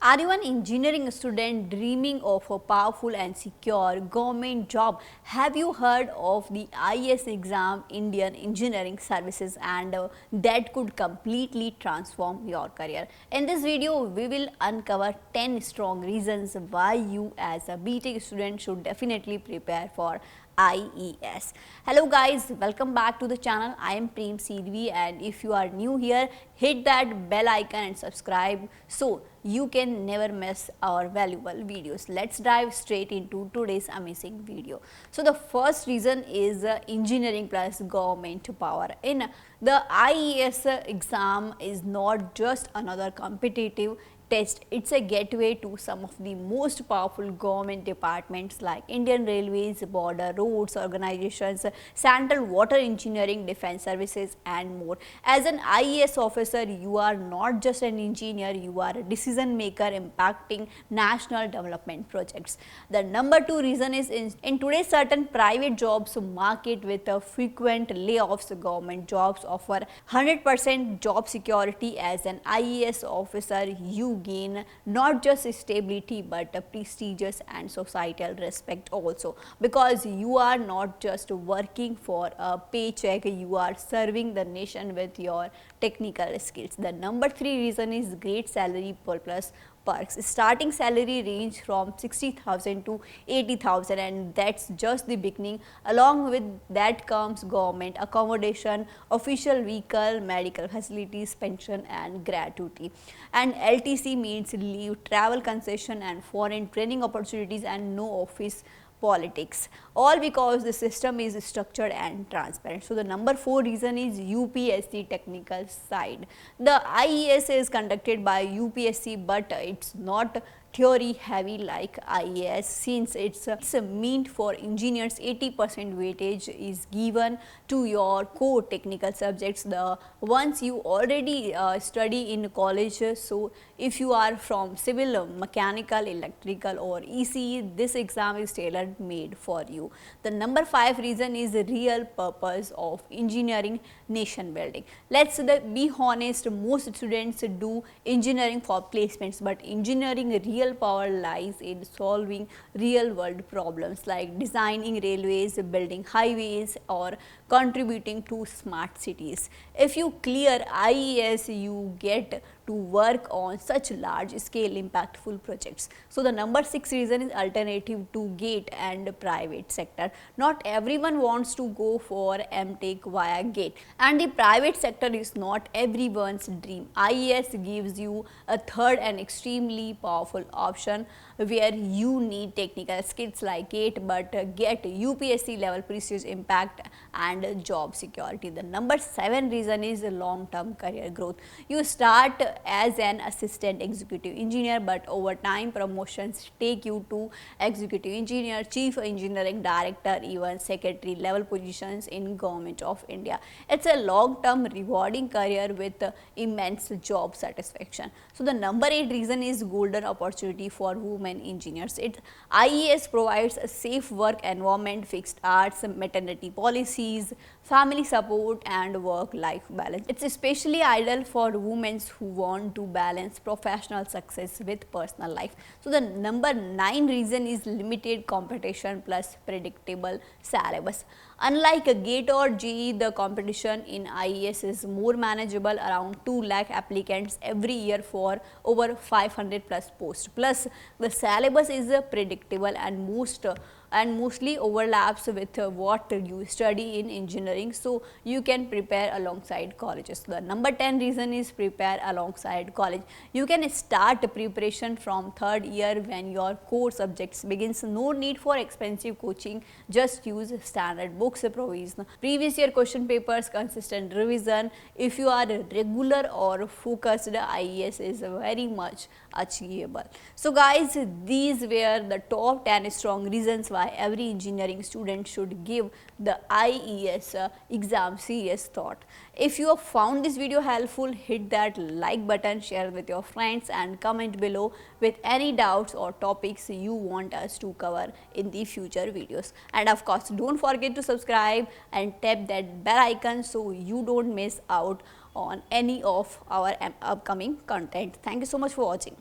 Are you an engineering student dreaming of a powerful and secure government job? Have you heard of the IAS exam, Indian Engineering Services, and that could completely transform your career? In this video, we will uncover 10 strong reasons why you as a BTech student should definitely prepare for IES. Hello guys, welcome back to the channel. I am Prem Sidvi, and if you are new here, hit that bell icon and subscribe so you can never miss our valuable videos. Let's dive straight into today's amazing video. So the first reason is engineering plus government power. In the IES exam is not just another competitive test, it's a gateway to some of the most powerful government departments like Indian Railways, Border Roads Organizations, Central Water Engineering, Defense Services and more. As an IAS officer, you are not just an engineer, you are a decision maker impacting national development projects. The number two reason is in today's certain private jobs market with frequent layoffs, government jobs offer 100% job security. As an IAS officer, you gain not just stability but a prestigious and societal respect also, because you are not just working for a paycheck, you are serving the nation with your technical skills. The number three reason is great salary plus perks. Starting salary range from 60,000 to 80,000, and that's just the beginning. Along with that comes government accommodation, official vehicle, medical facilities, pension and gratuity. And LTC means leave, travel concession and foreign training opportunities and no office politics, all because the system is structured and transparent. So the number four reason is UPSC technical side. The IES is conducted by UPSC, but it's not theory heavy like IAS. Since it's meant for engineers, 80% weightage is given to your core technical subjects, the ones you already study in college. So if you are from civil, mechanical, electrical or ECE, this exam is tailor made for you. The number five reason is the real purpose of engineering, nation building. Let's be honest, most students do engineering for placements, but engineering real power lies in solving real world problems like designing railways, building highways or contributing to smart cities. If you clear IES, you get to work on such large scale impactful projects. So the number six reason is alternative to GATE and private sector. Not everyone wants to go for MTech via GATE, and the private sector is not everyone's dream. IES gives you a third and extremely powerful option where you need technical skills like GATE but get UPSC level prestige, impact and job security. The number seven reason is long term career growth. You start as an assistant executive engineer, but over time promotions take you to executive engineer, chief engineering director, even secretary level positions in Government of India. It's a long term rewarding career with immense job satisfaction. So the number eight reason is golden opportunity for women engineers. IES provides a safe work environment, fixed hours, maternity policies, family support and work life balance. It's especially ideal for women who want to balance professional success with personal life. So the number nine reason is limited competition plus predictable syllabus. Unlike a GATE or JEE, the competition in IES is more manageable, around 2 lakh applicants every year for over 500 plus posts. Plus the syllabus is predictable and mostly overlaps with what you study in engineering, so you can prepare alongside colleges. The number 10 reason is prepare alongside college. You can start preparation from third year when your core subjects begins. No need for expensive coaching, just use standard books, provision, previous year question papers, consistent revision. If you are regular or focused, IES is very much achievable. So guys, these were the top 10 strong reasons why every engineering student should give the IES exam serious thought. If you have found this video helpful, hit that like button, share with your friends and comment below with any doubts or topics you want us to cover in the future videos. And of course, don't forget to subscribe and tap that bell icon so you don't miss out on any of our upcoming content. Thank you so much for watching.